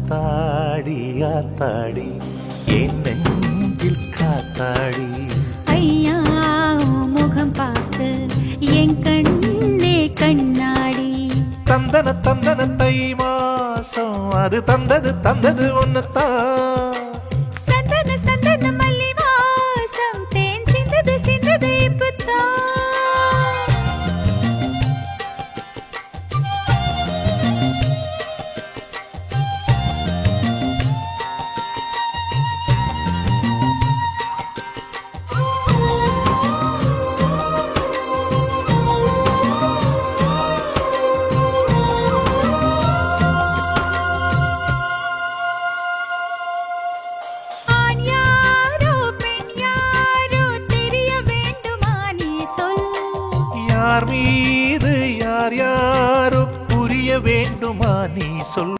ஆத்தாடி ஆத்தாடி என் நெஞ்சில் காத்தாடி ஐயா முகம் பார்த்து என் கண்ணே கண்ணாடி தந்தன தந்தன தை மாசம் அது தந்தது ஒன்னத்தான்